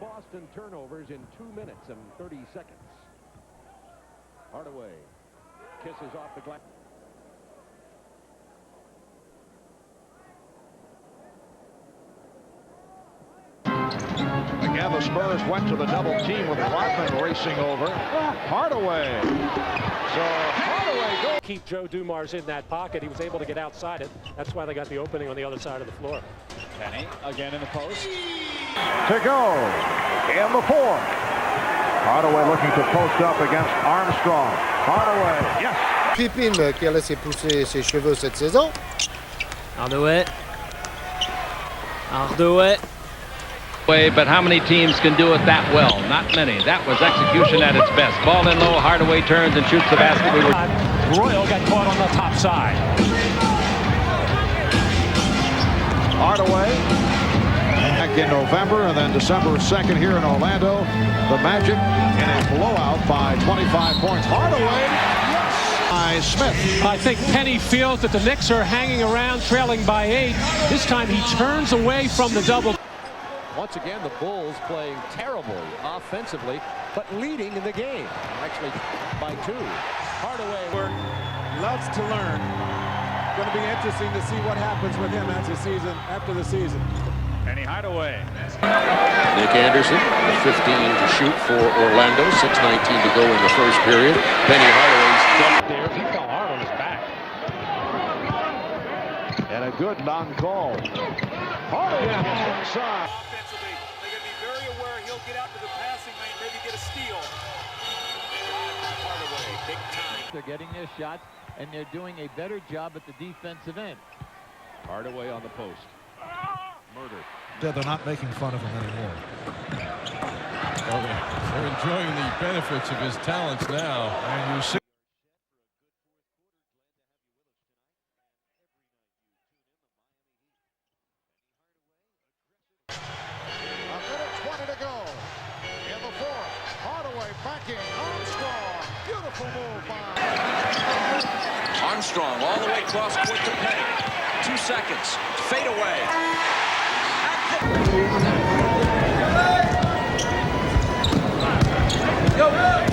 Boston turnovers in 2 minutes and 30 seconds. Hardaway kisses off the glass. Again, the Spurs went to the double team with Rodman racing over Hardaway. So Hardaway goes. Keep Joe Dumars in that pocket. He was able to get outside it. That's why they got the opening on the other side of the floor. Penny again in the post. To go in the fourth. Hardaway looking to post up against Armstrong. Hardaway, yes. Payton qui a laissé pousser ses cheveux cette saison. Hardaway. But how many teams can do it that well? Not many. That was execution at its best. Ball in low, Hardaway turns and shoots the basket. Royal got caught on the top side. Hardaway back in November and then December 2nd here in Orlando. The Magic in a blowout by 25 points. Hardaway, yes, by Smith. I think Penny feels that the Knicks are hanging around trailing by 8. This time he turns away from the double. Once again, the Bulls playing terribly offensively, but leading in the game. Actually, by 2. Hardaway loves to learn. Going to be interesting to see what happens with him after the season. Penny Hardaway. Nick Anderson, 15 to shoot for Orlando, 6:19 to go in the first period. Penny Hardaway's there. He fell hard on his back. And a good non-call. Hardaway inside. Offensively, they're going to be very aware he'll get out to the passing lane, maybe get a steal. Hardaway, big time. They're getting their shots, and they're doing a better job at the defensive end. Hardaway on the post. Murder. They're not making fun of him anymore. Well, they're enjoying the benefits of his talents now. And you see. Armstrong all the way across court to Penny. 2 seconds. Fade away.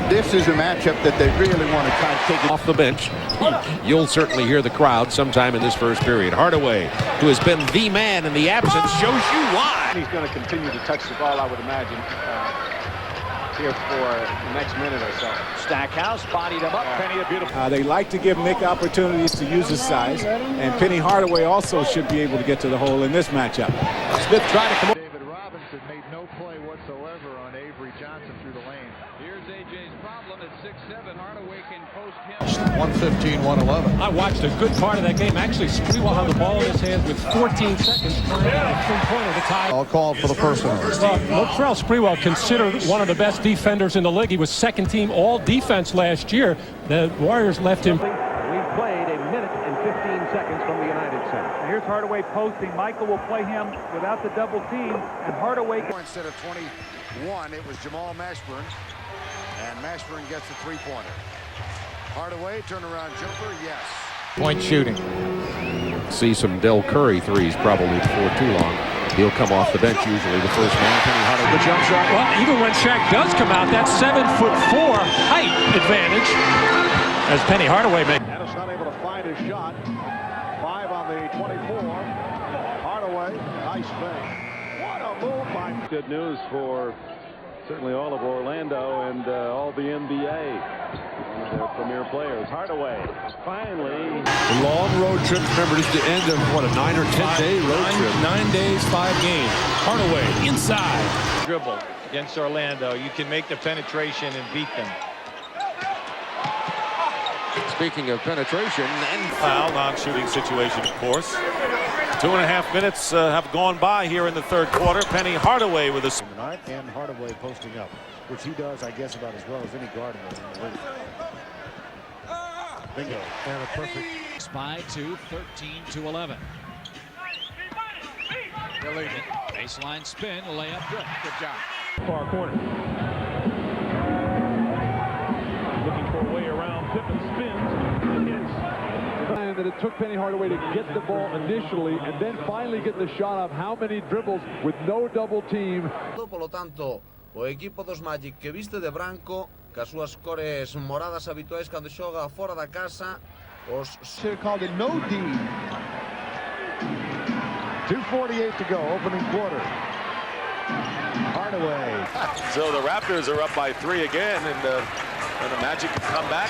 This is a matchup that they really want to try to take it Off the bench. You'll certainly hear the crowd sometime in this first period. Hardaway, who has been the man in the absence, shows you why. He's going to continue to touch the ball, I would imagine, here for the next minute or so. Stackhouse bodied him up. Penny a beautiful. They like to give Nick opportunities to use his size, and Penny Hardaway also should be able to get to the hole in this matchup. Smith trying to come up. David Robinson made no play whatsoever on Avery Johnson through the lane. Here's AJ's problem at 6'7". Hardaway can post him. 115-111. I watched a good part of that game. Actually, Sprewell had the ball in his hands with 14 seconds trying to get a three-pointer to tie. I'll call for the personal. Latrell Sprewell, considered one of the best defenders in the league. He was second team all defense last year. The Warriors left him. We've played a minute and 15 seconds from the United Center. Here's Hardaway posting. Michael will play him without the double team, and Hardaway. Instead of 21, it was Jamal Mashburn, and Mashburn gets the three-pointer. Hardaway, turnaround jumper, yes. Point shooting. See some Del Curry threes probably before too long. He'll come off the bench usually, the first man. Penny Hardaway, the jump shot. Well, even when Shaq does come out, that's 7'4" height advantage. As Penny Hardaway made. Dennis not able to find his shot. 5 on the 24. Hardaway, nice fake. What a move by. Good news for certainly all of Orlando and all the NBA. Their premier players. Hardaway finally. The long road trip. Remember, this is the end of what, a 9 or 10 day road trip. 9 days, 5 games. Hardaway inside. Dribble against Orlando. You can make the penetration and beat them. Speaking of penetration, and Foul, non-shooting situation, of course. 2.5 minutes have gone by here in the third quarter. Penny Hardaway with a Tonight, and Hardaway posting up, which he does, I guess, about as well as any guard in the league. Bingo. And a perfect. Spy to 13-11. Illegal. Baseline spin, layup good. Good job. Far corner. Looking for a way around. Pippen spins and hits. time that it took Penny Hardaway to get the ball initially and then finally get the shot off. How many dribbles with no double team. Polo tanto, o equipo dos Magic que viste de branco, que as súas cores moradas habituais cando xoga fora da casa, os should have called it no D. 2:48 to go, opening quarter. Hardaway. So the Raptors are up by 3 again, and the Magic come back.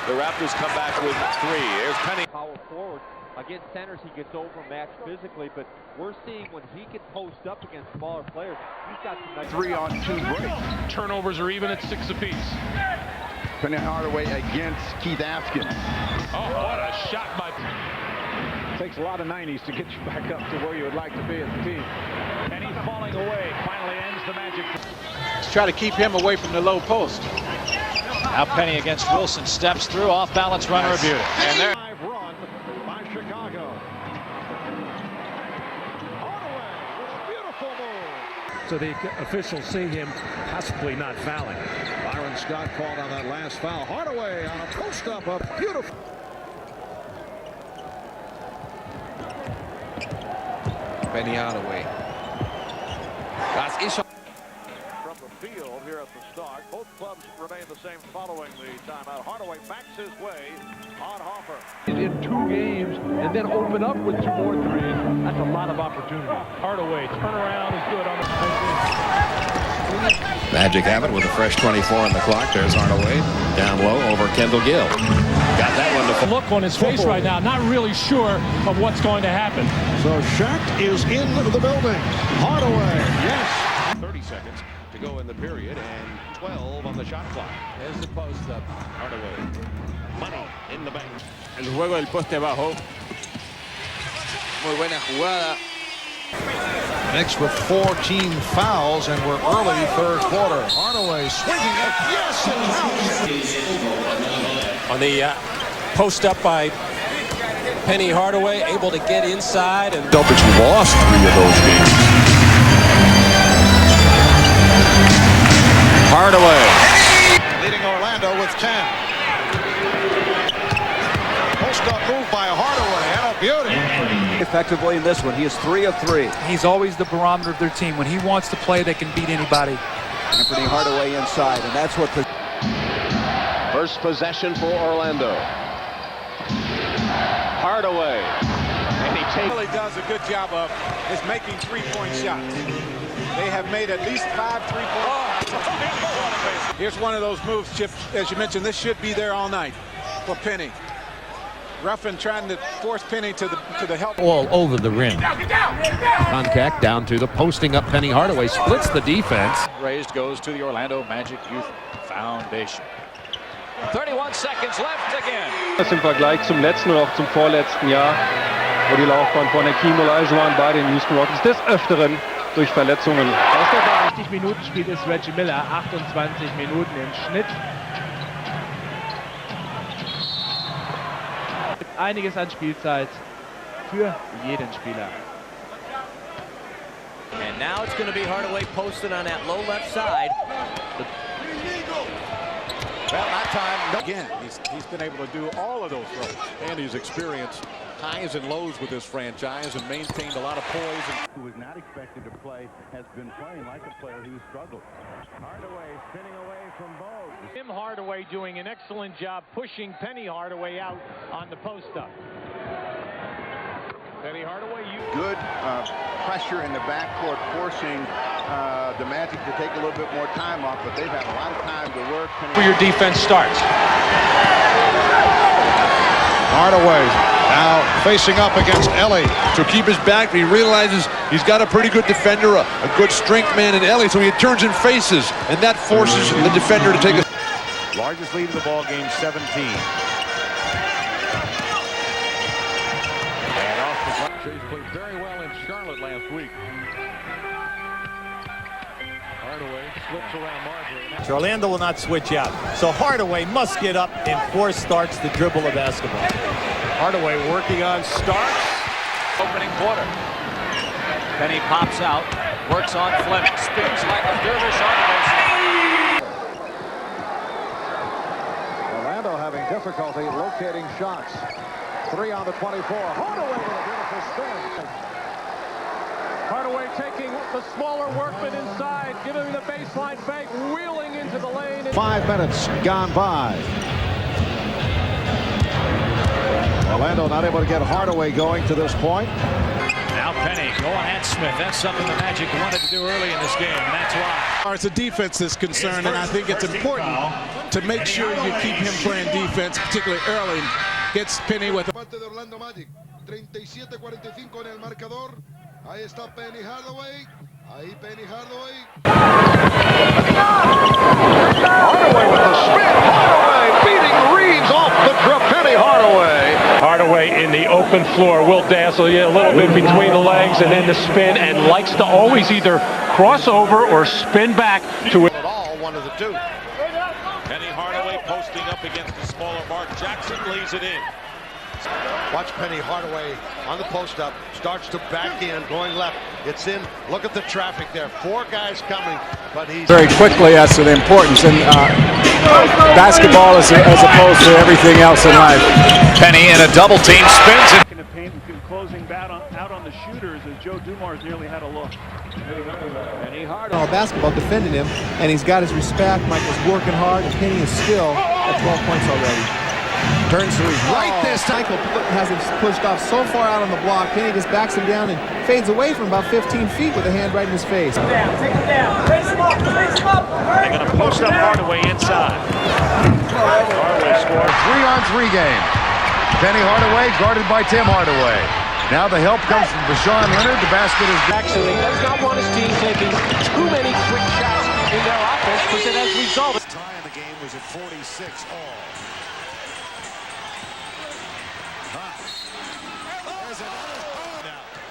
The Raptors come back with 3. Here's Penny. Power forward. Against centers, he gets overmatched physically, but we're seeing when he can post up against smaller players, he's got some nice 3-on-2 break. Turnovers are even at 6 apiece. Penny Hardaway against Keith Askins. Oh, what a shot by... Takes a lot of 90s to get you back up to where you would like to be as a team. And he's falling away. Finally ends the Magic. Let's try to keep him away from the low post. Now Penny against Wilson, steps through, off-balance runner of beauty. And there. Run by Chicago. Hardaway with a beautiful move. So the officials see him possibly not fouling. Byron Scott called on that last foul. Hardaway on a post-up, a beautiful. Penny Hardaway. From the field here at the start, both clubs remain the same following the timeout. Hardaway backs his way on Hoffer. In 2 games and then open up with 2 more threes. That's a lot of opportunity. Hardaway, turnaround is good on the... Magic have it with a fresh 24 on the clock. There's Hardaway down low over Kendall Gill. Got that one to look on his face right now, not really sure of what's going to happen. So Shaq is in the building. Hardaway, yes. 30 seconds to go in the period and 12 on the shot clock. There's the post up. Hardaway. Money in the bank. El juego del poste bajo. Muy buena jugada. Knicks with 14 fouls, and we're early third quarter. Hardaway swinging it. Yes, it counts. On the post up by Penny Hardaway, able to get inside. And Celtics lost 3 of those games. Hardaway leading Orlando with 10. Post-up move by Hardaway, and a beauty. Effectively in this one, he is 3 of 3. He's always the barometer of their team. When he wants to play, they can beat anybody. Anthony Hardaway inside, and that's what the first possession for Orlando. Hardaway. And he really does a good job of is making 3-point shots. They have made at least 5 3-point. Here's one of those moves, Chip. As you mentioned, this should be there all night for Penny. Ruffin trying to force Penny to the help. All over the rim. Contact down to the posting up Penny Hardaway. Splits the defense. Raised goes to the Orlando Magic Youth Foundation. 31 seconds left again. Das im Vergleich zum letzten oder auch zum vorletzten Jahr, wo die Laufbahn von Hakeem Olajuwon bei den Houston Rockets des Öfteren durch Verletzungen. 60 Minuten spielt ist Reggie Miller, 28 Minuten im Schnitt. Einiges an Spielzeit für jeden Spieler. And now it's going to be Hardaway posted on that low left side. Well, that time, again, he's been able to do all of those throws. And he's experienced highs and lows with this franchise and maintained a lot of poise. Who was not expected to play has been playing like a player who struggled. Hardaway spinning away from Bogue. Tim Hardaway doing an excellent job pushing Penny Hardaway out on the post-up. Penny Hardaway, good pressure in the backcourt, forcing the Magic to take a little bit more time off, but they've had a lot of time to work. Where your defense starts. Hardaway now facing up against Ellie. To keep his back, he realizes he's got a pretty good defender, a good strength man in Ellie, so he turns and faces, and that forces the defender to take a... Largest lead in the ball game, 17. And off the clock. He's played very well in Charlotte last week. Hardaway slips around Marbury. So Orlando will not switch out. So Hardaway must get up and force Starks to dribble the basketball. Hardaway working on Starks. Opening quarter. Penny pops out, works on Fleming, spins like a dervish on Wilson. Orlando having difficulty locating shots. 3 on the 24. Hardaway with a beautiful spin. Hardaway taking the smaller workman inside, giving the baseline fake, wheeling into the lane. 5 minutes gone by. Orlando not able to get Hardaway going to this point. Now Penny going at Smith. That's something the Magic wanted to do early in this game, and that's why. As far as the defense is concerned, and I think it's important to make sure you keep him playing defense, particularly early. Gets Penny with parte de Orlando Magic. 37-45 en el marcador. Ahí está Penny Hardaway. Ahí Penny Hardaway. Hardaway with the spin. Hardaway beating Reeves off the drip. Penny Hardaway. Hardaway in the open floor will dazzle you a little bit between the legs and then the spin, and likes to always either cross over or spin back to it. All one of the two. Penny Hardaway posting up against the smaller Mark Jackson, lays it in. Watch Penny Hardaway on the post-up, starts to back in, going left. It's in. Look at the traffic there. 4 guys coming, but he's... Very quickly, that's an importance in basketball as opposed to everything else in life. Penny in a double team spins it. In the paint and closing out on the shooters as Joe Dumars nearly had a look. Penny Hardaway basketball defending him, and he's got his respect. Michael's working hard, and Penny is still at 12 points already. Turns to his right this time. Michael has him pushed off so far out on the block. Penny just backs him down and fades away from about 15 feet with a hand right in his face. Take him down. Raise him up. Raise him up. They're going to post up Hardaway inside. Hardaway scores. 3-on-3 game. Penny Hardaway guarded by Tim Hardaway. Now the help comes from Deshaun Leonard. The basket is... Actually, does not want his team taking too many quick shots in their offense because it has resulted. Tie in the game was at 46 all.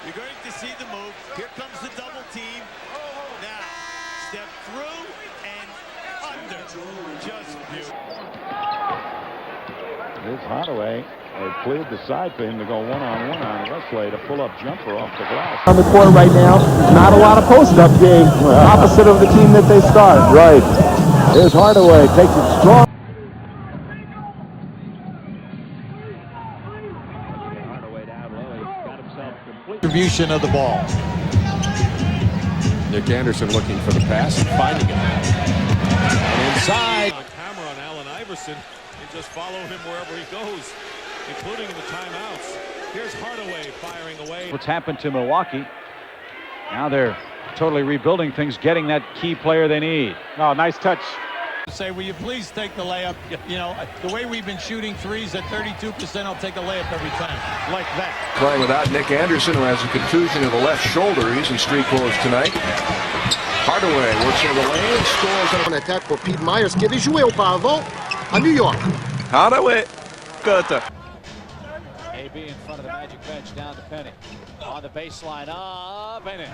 You're going to see the move. Here comes the double team. Now, step through and under. Just beautiful. Here's Hardaway. They cleared the side for him to go one-on-one on Wesley to pull up jumper off the glass. On the court right now, not a lot of post-up game. Opposite of the team that they start. Right. Here's Hardaway. Takes it strong. Distribution of the ball. Nick Anderson looking for the pass and finding it. And inside. On camera on Allen Iverson and just follow him wherever he goes, including in the timeouts. Here's Hardaway firing away. What's happened to Milwaukee? Now they're totally rebuilding things, getting that key player they need. Oh, nice touch. Say, will you please take the layup? You know, the way we've been shooting threes at 32%, I'll take a layup every time. Like that. Playing without Nick Anderson, who has a contusion of the left shoulder. He's in street clothes tonight. Hardaway works in the lane, scores on Une attaque pour Pete Myers qui avait joué auparavant à New York. Hardaway. Cutter. AB in front of the Magic bench, down to Penny. On the baseline, Penny.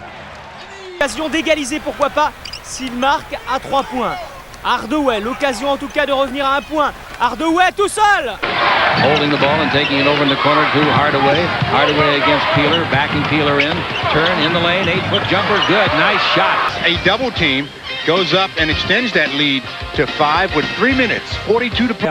Occasion d'égaliser, pourquoi pas, s'il marque à 3 points. Hardaway, l'occasion en tout cas de revenir à 1 point. Hardaway tout seul. Holding the ball and taking it over in the corner to Hardaway. Hardaway against Peeler, backing Peeler in. Turn in the lane, 8-foot jumper, good, nice shot. A double team goes up and extends that lead to 5 with 3 minutes, 42 to play.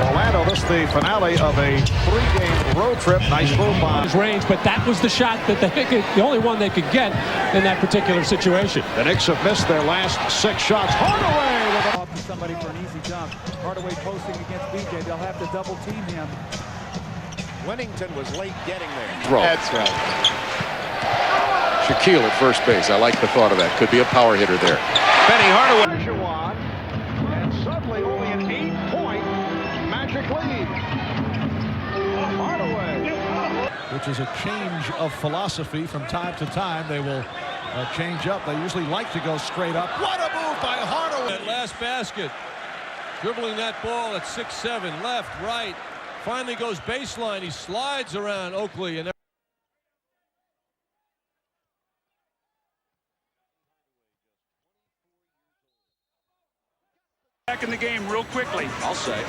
Orlando, this is the finale of a 3-game road trip. Nice move by His range, but that was the shot that the only one they could get in that particular situation. The Knicks have missed their last 6 shots. Hardaway with a... Somebody for an easy dunk. Hardaway posting against BJ. They'll have to double team him. Winnington was late getting there. Throw. That's right. Shaquille at first base. I like the thought of that. Could be a power hitter there. Penny Hardaway. And suddenly only an 8-point Magic lead. Hardaway. Which is a change of philosophy from time to time. They will change up. They usually like to go straight up. What a move by Hardaway! That last basket. Dribbling that ball at 6'7", left, right. Finally goes baseline. He slides around Oakley. And Back in the game real quickly. I'll say.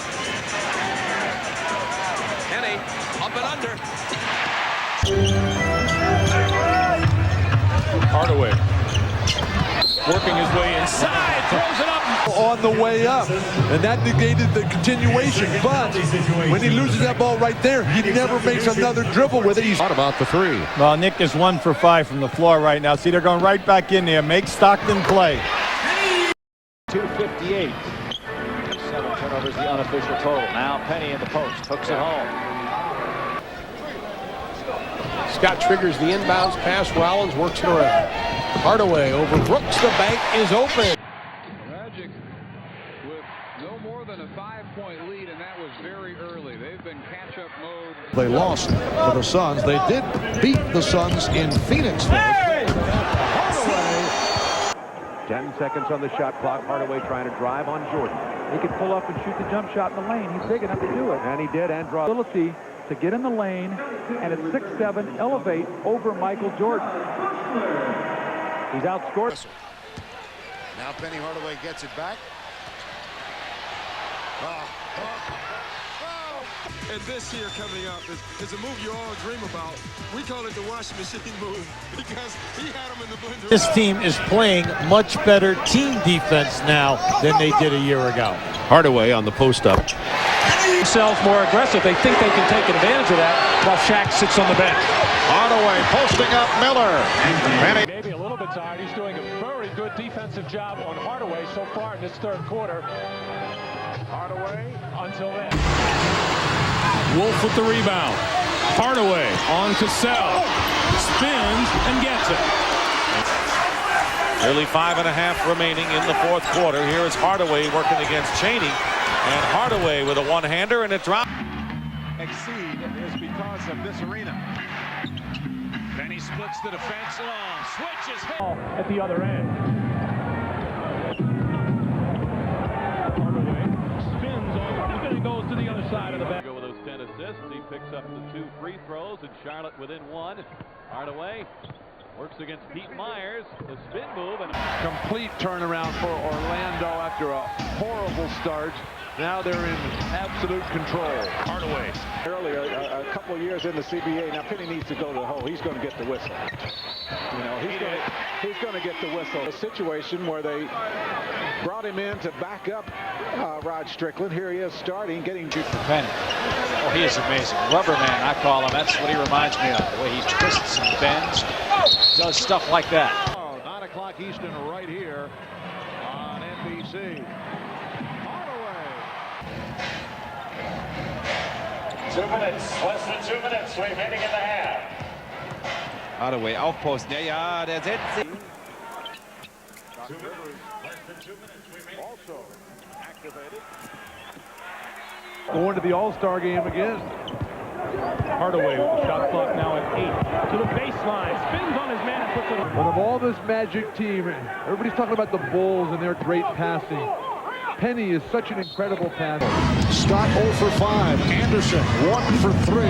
Penny up and under. Hardaway working his way inside, throws it up. on the way up, and that negated the continuation. But when he loses that ball right there, he never makes another dribble with it. He's thought about the three. Well, Nick is 1 for 5 from the floor right now. See, they're going right back in there. Make Stockton play. 2:58. 7 turnovers, the unofficial total. Now Penny in the post, hooks it home. Scott triggers the inbounds pass. Rollins works it around. Hardaway over Brooks. The bank is open. Magic with no more than a 5-point lead, and that was very early. They've been catch-up mode. They lost to the Suns. They did beat the Suns in Phoenix. Hardaway. 10 seconds on the shot clock. Hardaway trying to drive on Jordan. He can pull up and shoot the jump shot in the lane. He's big enough to do it. And he did, and draw. Ability to get in the lane and at 6'7" elevate over Michael Jordan. He's outscored. Now Penny Hardaway gets it back. And this here coming up is a move you all dream about. We call it the washing machine move because he had him in the blender. This team is playing much better team defense now than they did a year ago. Hardaway on the post-up. Themselves more aggressive. They think they can take advantage of that while Shaq sits on the bench. Hardaway posting up Miller. Maybe a little bit tired. He's doing a very good defensive job on Hardaway so far in this third quarter. Hardaway until then. Wolf with the rebound. Hardaway on Cassell. Spins and gets it. Nearly 5.5 remaining in the fourth quarter. Here is Hardaway working against Chaney. And Hardaway with a one-hander and a drop. Exceed is because of this arena. Then he splits the defense. Switches at the other end. Hardaway spins on and then he goes to the other side of the back. Go with those 10 assists. He picks up the 2 free throws and Charlotte within 1. Hardaway works against Pete Myers. The spin move and Complete turnaround for Orlando after a horrible start. Now they're in absolute control. Hardaway. Earlier, a couple of years in the CBA. Now Penny needs to go to the hole. He's going to get the whistle. You know, he's going to get the whistle. A situation where they brought him in to back up Rod Strickland. Here he is starting, getting shoot for Penny. Oh, he is amazing. Rubber man, I call him. That's what he reminds me of. The way he twists and bends, does stuff like that. 9 o'clock Eastern right here on NBC. 2 minutes, less than 2 minutes remaining in the half. Hardaway Aufpost. Ja, der setzt sich. 2 minutes, less than 2 minutes remaining. Also activated. Going to the All-Star game again. Hardaway with the shot clock now at 8. To the baseline. Spins on his man and puts it on. But of all this Magic team, everybody's talking about the Bulls and their great passing. Penny is such an incredible passer. Scott 0 for 5. Anderson 1 for 3.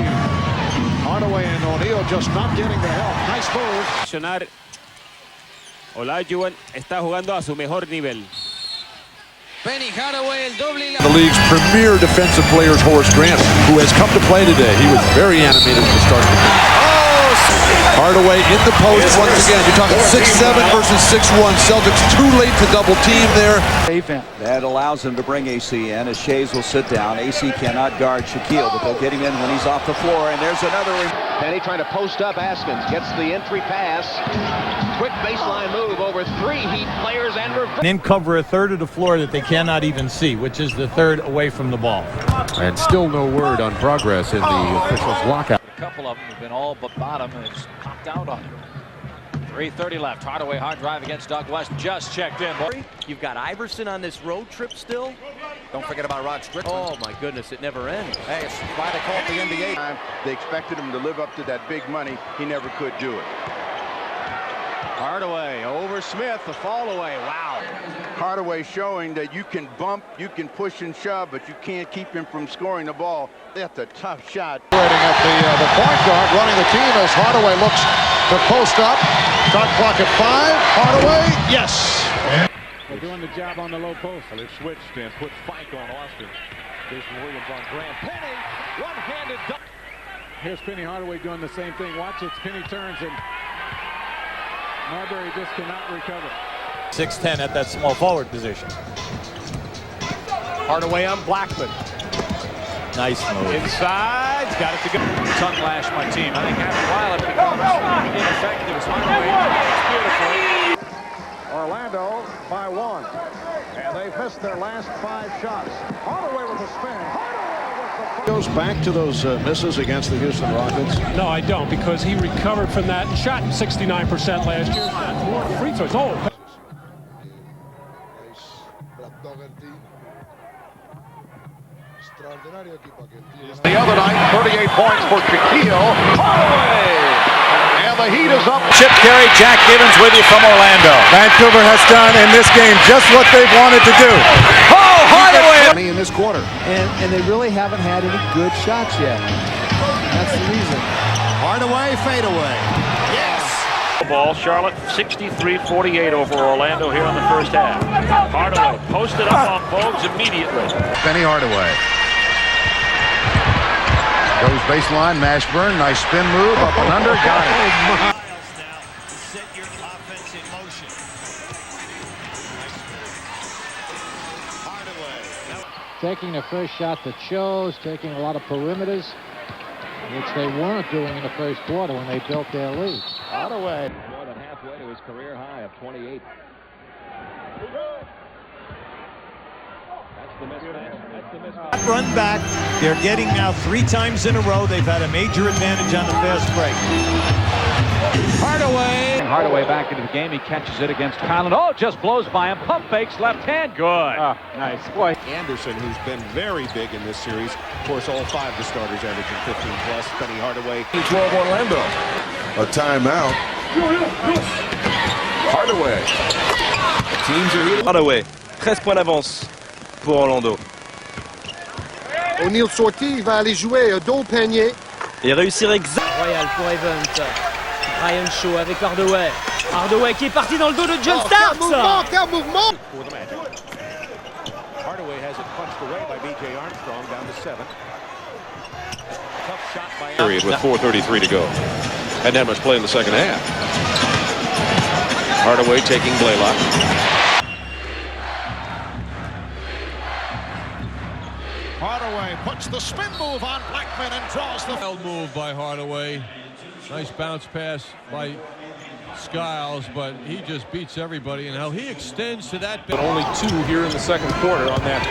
Hardaway and O'Neal just not getting the help. Nice move. Olajuwon está jugando a su mejor nivel. Penny Hardaway, el doble. The league's premier defensive player is Horace Grant, who has come to play today. He was very animated at the start of the game. Hardaway in the post once again. You're talking 6'7" versus 6'1". Celtics too late to double team there. That allows them to bring AC in as Shays will sit down. AC cannot guard Shaquille, but they'll get him in when he's off the floor. And there's another. Penny trying to post up Askins. Gets the entry pass. Quick baseline move over 3 Heat players and reverse. And cover a third of the floor that they cannot even see, which is the third away from the ball. And still no word on progress in the officials' lockout. A couple of them have been all but bottom, and it's popped out on him. 3:30 left. Hardaway hard drive against Doug West. Just checked in. You've got Iverson on this road trip still. Don't forget about Rod Strickland. Oh my goodness, it never ends. Hey, it's why they call it the NBA. They expected him to live up to that big money. He never could do it. Hardaway over Smith, the fall away. Wow. Hardaway showing that you can bump, you can push and shove, but you can't keep him from scoring the ball. That's a tough shot. Rating at the point guard, running the team as Hardaway looks to post up. Shot clock at 5. Hardaway, yes. They're doing the job on the low post. They've switched and put Fike on Austin. Jason Williams on Grant. Penny, one-handed dunk. Here's Penny Hardaway doing the same thing. Watch it. Penny turns and Marbury just cannot recover. 6'10" at that small forward position. Hardaway on Blackman. Nice move. Inside, got it to go. Tongue lash my team. I think after a while it becomes ineffective. Hardaway beautifully. Orlando by 1. And they've missed their last 5 shots. Hardaway with a spin. Goes back to those misses against the Houston Rockets. No, I don't, because he recovered from that and shot 69% last year. More free throws. Oh. The other night, 38 points for Shaquille. Hardaway! And the heat is up. Chip Carey, Jack Givens with you from Orlando. Vancouver has done in this game just what they've wanted to do. Oh, Hardaway! In this quarter. And they really haven't had any good shots yet. That's the reason. Hardaway, fadeaway. Yes! Ball, Charlotte 63-48 over Orlando here in the first half. Hardaway posted up on Bogues immediately. Penny Hardaway. Goes baseline, Mashburn, nice spin move, up and under, got it. Set your offense in motion. Hardaway. Taking the first shot that shows, taking a lot of perimeters, which they weren't doing in the first quarter when they built their lead. Hardaway. More than halfway to his career high of 28. That's the mismatch. That's the mismatch. Run back. They're getting now 3 times in a row. They've had a major advantage on the fast break. Hardaway. Hardaway back into the game. He catches it against Conlon. Oh, just blows by him. Pump fakes left hand. Good. Oh, nice. Boy. Anderson, who's been very big in this series. Of course, all 5 of the starters averaging 15 plus. Penny Hardaway. 12 Orlando. A timeout. Hardaway. Teams are here. Hardaway. 13 points d'avance pour Orlando. O'Neal sorti, il va aller jouer dos panier. Et réussir exactement. Royal pour Evans. Ryan Shaw avec Hardaway. Hardaway qui est parti dans le dos de John Starks. Quel mouvement! For the Magic. Hardaway has it punched away by B.J. Armstrong down to 7. Tough shot by Period with 4:33 to go. Hadn't had much play in the second half. Hardaway taking Blaylock. Hardaway puts the spin move on Blackman and draws the Well move by Hardaway. Nice bounce pass by Skiles, but he just beats everybody. And how he extends to that. But only 2 here in the second quarter on that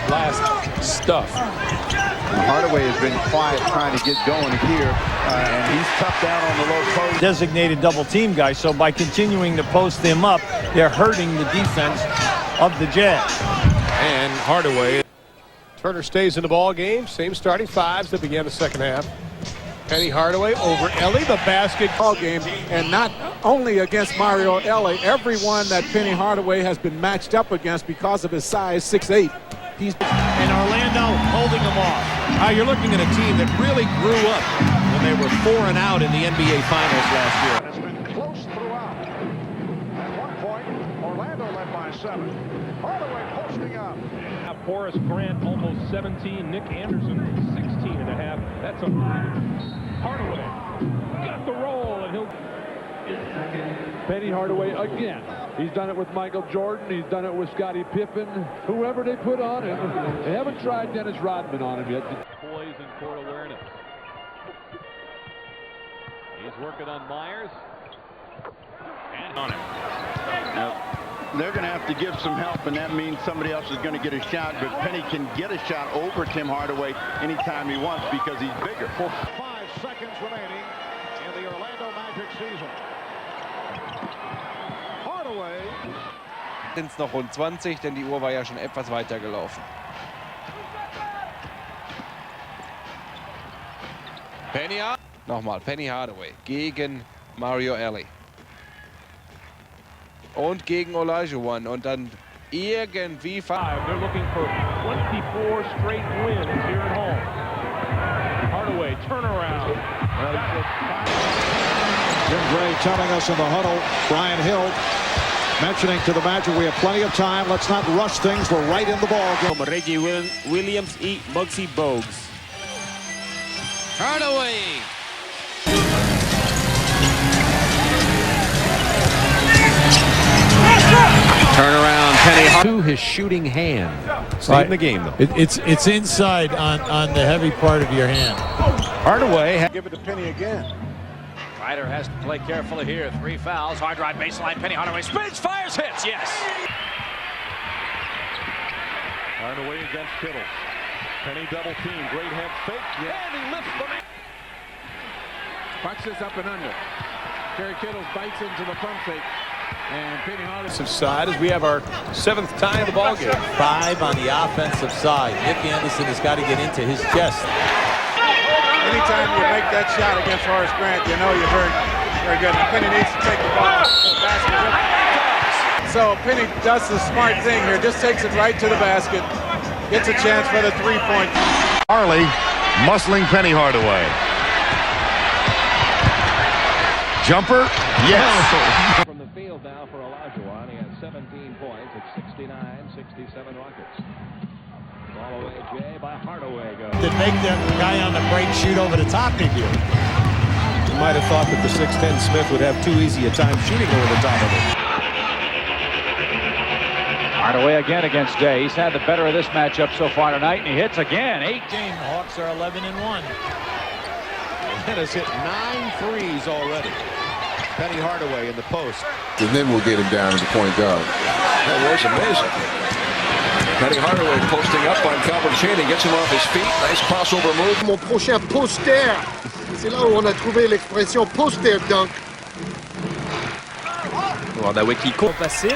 last stuff. Hardaway has been quiet trying to get going here, and he's tough down on the low post. Designated double team guy, so by continuing to post them up, they're hurting the defense of the Jazz. And Hardaway. Turner stays in the ball game. Same starting 5s that began the second half. Penny Hardaway over Ellie, the basket. Ball game, and not only against Mario Ellie, everyone that Penny Hardaway has been matched up against because of his size, 6'8". And Orlando holding them off. You're looking at a team that really grew up when they were 4 and out in the NBA Finals last year. It's been close throughout. At one point, Orlando led by 7. Hardaway posting up. Horace Grant almost 17. Nick Anderson 16 and a half. That's unbelievable. Hardaway got the roll, and he'll. Penny Hardaway again. He's done it with Michael Jordan. He's done it with Scottie Pippen. Whoever they put on him. They haven't tried Dennis Rodman on him yet. Poise and court awareness. He's working on Myers. And on him. They're going to have to give some help, and that means somebody else is going to get a shot. But Penny can get a shot over Tim Hardaway anytime he wants because he's bigger. 5 seconds remaining in the Orlando Magic season. Hardaway. Sind es noch rund 20, denn die Uhr war ja schon etwas weiter gelaufen. Nochmal, Penny Hardaway gegen Mario Ellie. Und gegen Olajuwon und dann irgendwie... They're looking for 24 straight wins here at home. Hardaway, turnaround. Jim Gray telling us in the huddle, Brian Hill mentioning to the Magic, we have plenty of time. Let's not rush things. We're right in the ball game. Reggie Williams y Muggsy Bogues. Hardaway. Turnaround, Penny Hardaway. to his shooting hand. Stay in the game, though. It's inside on the heavy part of your hand. Hardaway. Give it to Penny again. Ryder has to play carefully here. 3 fouls. Hard drive baseline. Penny Hardaway spins, fires, hits. Yes. Hardaway against Kittle. Penny double team. Great head fake. Yeah. And he lifts the man. Watch this up and under. Gary Kittle bites into the pump fake. And Penny Hardaway. Side as we have our 7th tie of the ball game. 5 on the offensive side. Nick Anderson has got to get into his chest. Anytime you make that shot against Horace Grant, you know you're very, very good. And Penny needs to take the ball to the basket. So Penny does the smart thing here. Just takes it right to the basket. Gets a chance for the 3-point. Harley muscling Penny Hardaway. Jumper, yes. From the field now for Olajuwon. He has 17 points at 69-67 Rockets. Ball away, Jay, by Hardaway goes. To make the guy on the break shoot over the top of you. You might have thought that the 6'10 Smith would have too easy a time shooting over the top of it. Hardaway again against Jay. He's had the better of this matchup so far tonight, and he hits again. 18. Hawks are 11-1. And has hit 9 threes already. Penny Hardaway in the post. And then we'll get him down as a point guard. That was amazing. Penny Hardaway posting up on Calvin Chaney, gets him off his feet. Nice crossover move. Mon prochain poster. C'est là où on a trouvé l'expression poster dunk. Hardaway qui court. Passé.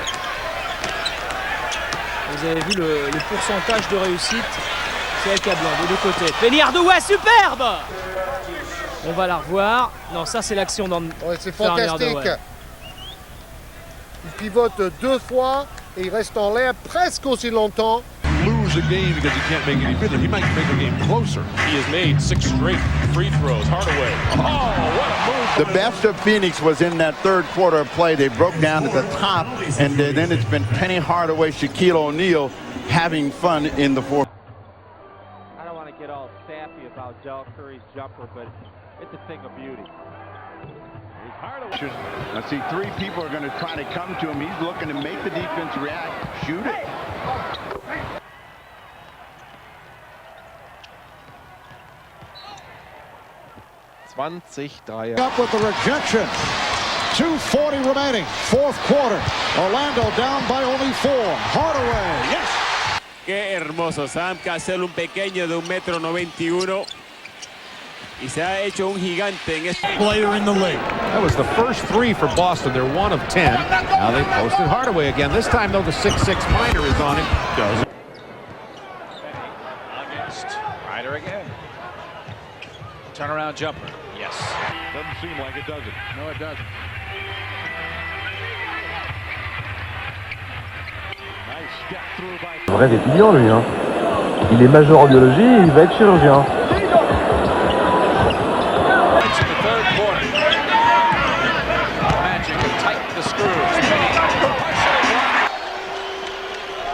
Vous avez vu le pourcentage de réussite. C'est accablant des deux côtés. Penny Hardaway, superbe. On va la revoir. Non, ça c'est l'action dans Ouais, c'est fantastique. Il pivote 2 fois et il reste en l'air presque aussi longtemps. Lose a game because he can't make any business. He might make a game closer. He has made 6 straight free throws. Hardaway. Oh, what a move. The best of Phoenix was in that third quarter of play. They broke down at the top, and then it's been Penny Hardaway, Shaquille O'Neal having fun in the fourth. I don't want to get all sappy about Del Curry's jumper, but it's a thing of beauty. I see 3 people are going to try to come to him. He's looking to make the defense react. Shoot it. Up with the rejection. 2:40 remaining. Fourth quarter. Orlando down by only 4. Hardaway. Yes. Qué hermoso. Sam Cassell, un pequeño de 1,91 m. Y se ha hecho un gigante en este player in the league. That was the first 3 for Boston. They're 1 of 10. Now they posted Hardaway again. This time, though, the 6'6 minor is on him. Does it. Against Ryder again. Turnaround jumper. Yes. Doesn't seem like it, does it? No, it doesn't. Nice step through by. Vrai étudiant, lui, hein. Il est major en biologie, il va être chirurgien.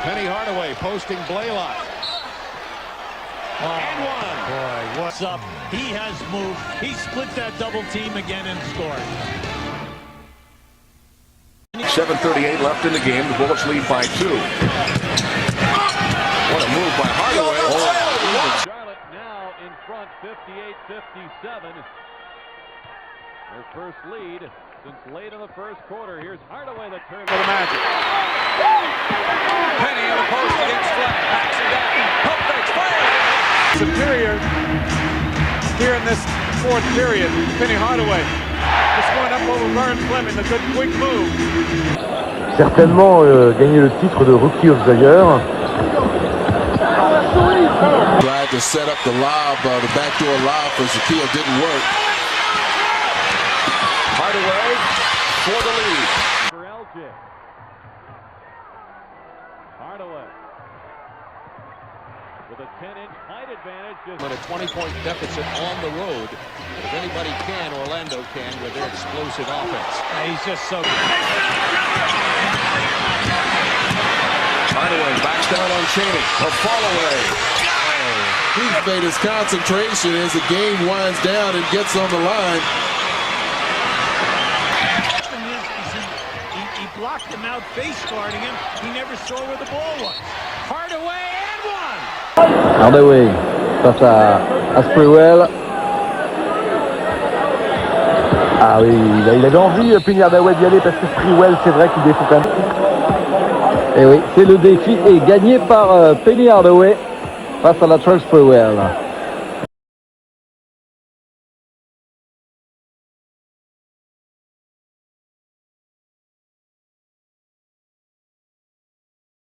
Penny Hardaway posting Blaylock. Boy, what's up? He has moved. He split that double team again and scored. 7:38 left in the game. The Bullets lead by 2. What a move by Hardaway. Charlotte now in front, 58-57. Their first lead since late in the first quarter. Here's Hardaway that turns For the Magic. Penny in the post against Flair. Backs it down. Pump fakes. Fire. Superior here in this fourth period. Penny Hardaway just going up over Vern Fleming. A good quick move. Certainement gagner le titre de Rookie of the Year. Tried to set up the lob, the backdoor lob for Shaquille, didn't work. Hardaway for the lead. for LJ. Hardaway with a 10-inch height advantage. On a 20-point deficit on the road. But if anybody can, Orlando can with their explosive offense. He's just so good. Hardaway backs down on Chaney. A fall away. He's made his concentration as the game winds down and gets on the line. He blocked blocked him out, face guarding him. He never saw where the ball was. Hardaway and one. Hardaway face à Sprewell. Ah oui, il avait envie, Penny Hardaway, d'y aller parce que Sprewell, c'est vrai qu'il défoue quand même. Et oui, c'est le défi est gagné par Penny Hardaway face à la Sprewell.